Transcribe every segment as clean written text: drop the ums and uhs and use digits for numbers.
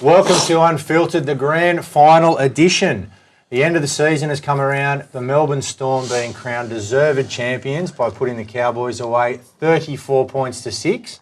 Welcome to Unfiltered, the grand final edition. The end of the season has come around, the Melbourne Storm being crowned deserved champions by putting the Cowboys away 34 points to 6.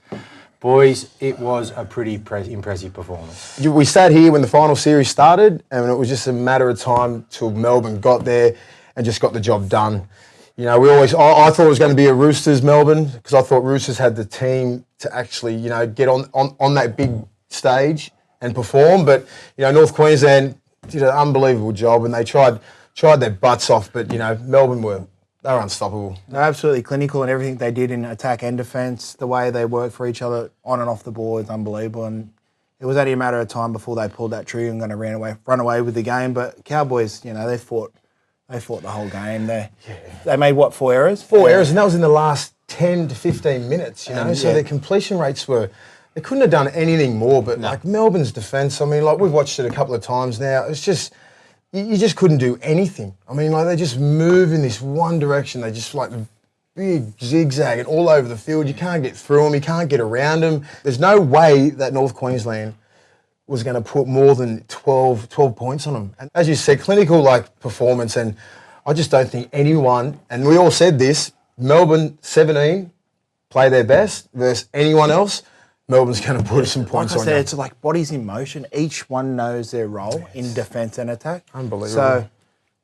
Boys, it was a pretty impressive performance. We sat here when the final series started, and it was just a matter of time till Melbourne got there and just got the job done. You know, I thought it was going to be a Roosters Melbourne because I thought Roosters had the team to actually, you know, get on that big stage and perform. But, you know, North Queensland did an unbelievable job and they tried their butts off. But, you know, Melbourne were unstoppable. They're absolutely clinical in everything they did in attack and defence. The way they worked for each other on and off the ball is unbelievable. And it was only a matter of time before they pulled that trigger and going to run away with the game. But Cowboys, you know, they fought the whole game. They made, what, 4 errors? 4 errors, and that was in the last 10 to 15 minutes, you know. So their completion rates they couldn't have done anything more. But, like, Melbourne's defence, I mean, like, we've watched it a couple of times now. It's just, you just couldn't do anything. I mean, like, they just move in this one direction. They just, like, big zigzagging all over the field. You can't get through them. You can't get around them. There's no way that North Queensland was going to put more than 12 points on them. And as you said, clinical performance, and I just don't think anyone, and we all said this, Melbourne 17 play their best versus anyone else, Melbourne's going to put some points on you. It's like bodies in motion. Each one knows their role in defence and attack. Unbelievable. So,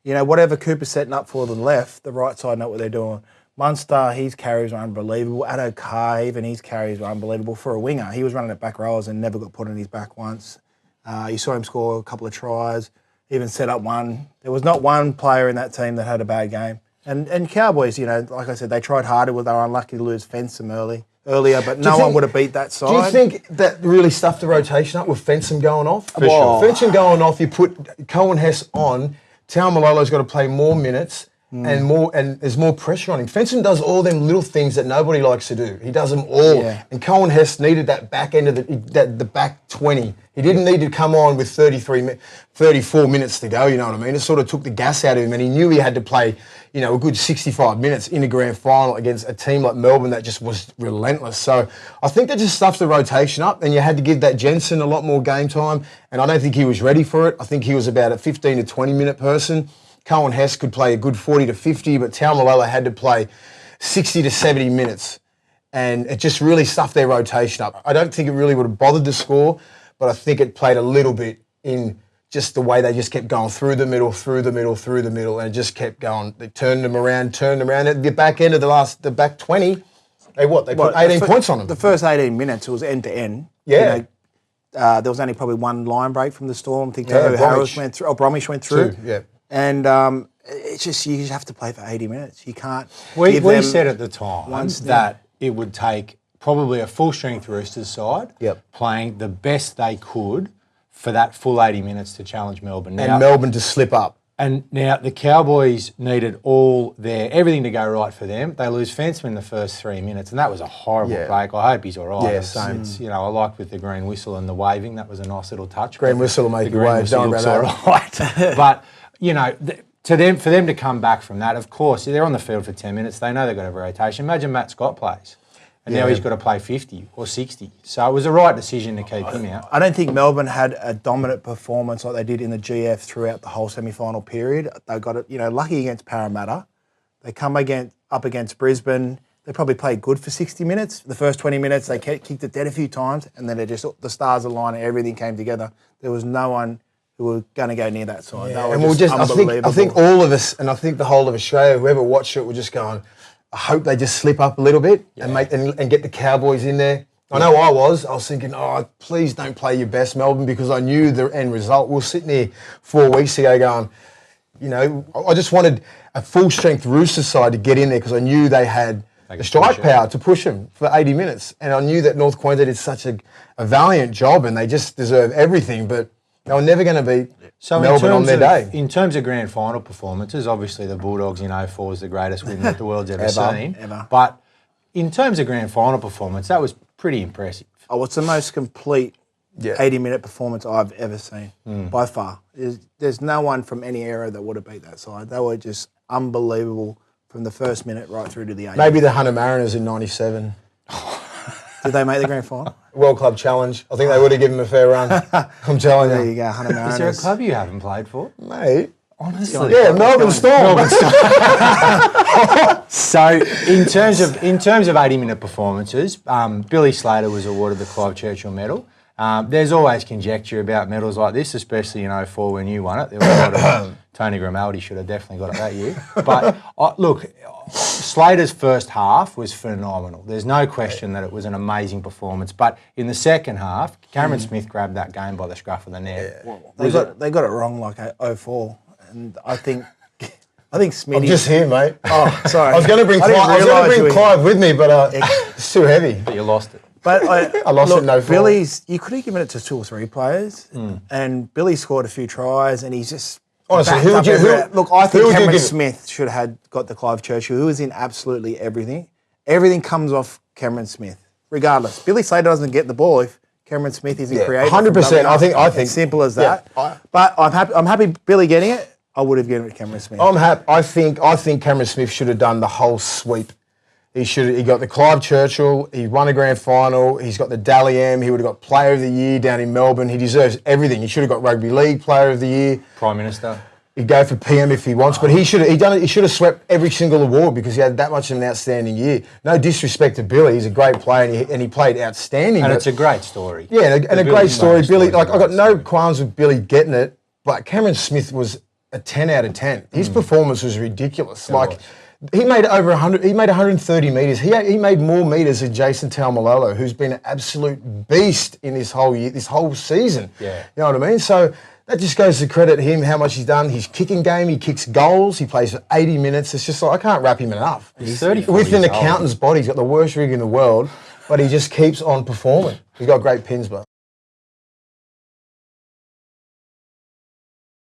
you know, whatever Cooper's setting up for the left, the right side know what they're doing. Munster, his carries were unbelievable. Addo Carr, even his carries were unbelievable for a winger. He was running at back rows and never got put on his back once. You saw him score a couple of tries, even set up one. There was not one player in that team that had a bad game. And Cowboys, you know, like I said, they tried harder. They were unlucky to lose Fensom earlier, but no one would have beat that side. Do you think that really stuffed the rotation up with Fensom going off? For sure. Fensom going off, you put Cohen Hess on, Taumalolo's got to play more minutes, and there's more pressure on him. Fensom does all them little things that nobody likes to do. He does them all. Yeah. And Cohen Hess needed that back end of the back 20. He didn't need to come on with 34 minutes to go, you know what I mean? It sort of took the gas out of him, and he knew he had to play, you know, a good 65 minutes in a grand final against a team like Melbourne that just was relentless. So I think that just stuffed the rotation up, and you had to give that Jensen a lot more game time, and I don't think he was ready for it. I think he was about a 15 to 20 minute person. Cohen Hess could play a good 40 to 50, but Taumalolo had to play 60 to 70 minutes, and it just really stuffed their rotation up. I don't think it really would have bothered the score, but I think it played a little bit in just the way they just kept going through the middle, and it just kept going. They turned them around. At the back end of the back 20, they put 18 points on them. The first 18 minutes, it was end to end. Yeah. You know, there was only probably one line break from the Storm. I think Harris went through. Bromwich went through. 2, yeah. And it's just, you just have to play for 80 minutes. You can't. We said at the time that it would take probably a full strength Roosters side playing the best they could for that full 80 minutes to challenge Melbourne. And Melbourne to slip up. And now the Cowboys needed everything to go right for them. They lose Fensom in the first 3 minets, and that was a horrible break. I hope he's all right. Yeah, same. It's, you know, I like with the green whistle and the waving. That was a nice little touch. Green whistle will make you wave. Don't worry about that. But, you know, for them to come back from that, of course, they're on the field for 10 minutes. They know they've got to have a rotation. Imagine Matt Scott plays. And now he's got to play 50 or 60. So it was the right decision to keep him out. I don't think Melbourne had a dominant performance like they did in the GF throughout the whole semi-final period. They got it, you know, lucky against Parramatta. They come up against Brisbane. They probably played good for 60 minutes. The first 20 minutes, they kicked it dead a few times, and then the stars aligned and everything came together. There was no one who were going to go near that side. Yeah. And I think all of us, and I think the whole of Australia, whoever watched it, were just going, I hope they just slip up a little bit and get the Cowboys in there. I know I was thinking, please don't play your best, Melbourne, because I knew the end result. We were sitting there 4 weeks ago going, you know, I just wanted a full-strength Roosters side to get in there because I knew they had the strike power to push them for 80 minutes. And I knew that North Queensland did such a valiant job and they just deserve everything, but they were never going to beat Melbourne on their day. In terms of grand final performances, obviously the Bulldogs in 04 is the greatest win that the world's ever seen. But in terms of grand final performance, that was pretty impressive. Oh, it's the most complete 80-minute performance I've ever seen, by far. There's no one from any era that would have beat that side. They were just unbelievable from the first minute right through to the 80th. Maybe the Hunter Mariners in 97. Did they make the grand final? World Club Challenge. I think they would have given him a fair run. I'm telling There you. you go, Hunter Is there a Mariners. club you haven't played for? Mate. Honestly. Yeah, Melbourne Storm. So in terms of 80-minute performances, Billy Slater was awarded the Clive Churchill Medal. There's always conjecture about medals like this, especially in 04 when you won it. There was a lot of Tony Grimaldi should have definitely got it that year. But look, Slater's first half was phenomenal. There's no question that it was an amazing performance. But in the second half, Cameron Smith grabbed that game by the scruff of the neck. Yeah. They got it wrong like 04. And I think Smitty... I'm just here, mate. Oh, sorry. I was going to bring Clive with me, but it's too heavy. But you lost it. But I lost it in 04. Billy's... You could have given it to 2 or 3 players. And Billy scored a few tries and he's just... Honestly, backed up everywhere. Look, I who think would you Cameron give it? Smith should have got the Clive Churchill, who was in absolutely everything. Everything comes off Cameron Smith, regardless. Billy Slater doesn't get the ball if Cameron Smith isn't creative. 100%. I think It's simple as that. Yeah, But I'm happy Billy getting it. I would have given it to Cameron Smith. I'm happy. I think Cameron Smith should have done the whole sweep. He got the Clive Churchill. He won a grand final. He's got the Dally M. He would have got Player of the Year down in Melbourne. He deserves everything. He should have got Rugby League Player of the Year. Prime Minister. He'd go for PM if he wants, but he should have swept every single award because he had that much of an outstanding year. No disrespect to Billy, he's a great player and he played outstanding. And it's a great story. Yeah, and a great story. Billy, I I got no qualms with Billy getting it, but Cameron Smith was a 10 out of 10. His performance was ridiculous. He made over 100. He made 130 metres. He made more metres than Jason Taumalolo, who's been an absolute beast in this whole season. Yeah. You know what I mean? So that just goes to credit him how much he's done. His kicking game, he kicks goals. He plays for 80 minutes. It's just like I can't wrap him enough. He's 34 With an years old. accountant's body, he's got the worst rig in the world, but he just keeps on performing. He's got great pins, but.